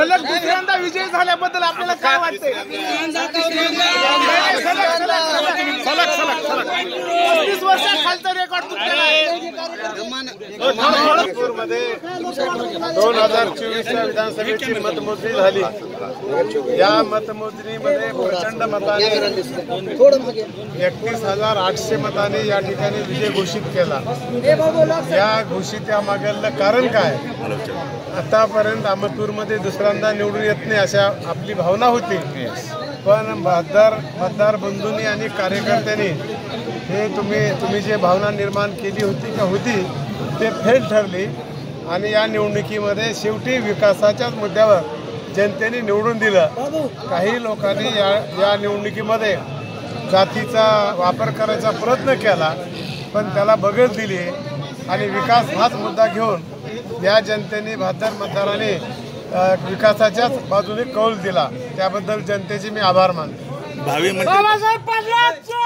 सलग दुसऱ्यांदा विजय झाल्याबद्दल आपल्याला काय वाटतंय? 35 वर्षाखालचा रेकॉर्ड तुटलेला आहे. 2024च्या विधानसभेची मतमोजणी झाली. या मतमोजणीमध्ये प्रचंड मताने 31,800 मताने या ठिकाणी विजय घोषित केला. या घोषितामागलं कारण काय? आतापर्यंत अहमदपूरमध्ये दुसऱ्यांदा निवडून येत नाही अशा आपली भावना होती, पण मतदार बंधूंनी आणि कार्यकर्त्यांनी हे तुम्ही जे भावना निर्माण केली होती ते फेल ठरली आणि या निवडणुकीमध्ये शेवटी विकासाच्याच मुद्द्यावर जनतेने निवडून दिलं. काही लोकांनी या निवडणुकीमध्ये जातीचा वापर करायचा प्रयत्न केला, पण त्याला बगल दिली आणि विकास हाच मुद्दा घेऊन या जनतेने मतदारांनी विकासाच्याच बाजूने कौल दिला. त्याबद्दल जनतेचे मी आभार मानतो. भावी बाबासाहेब पाटलांचा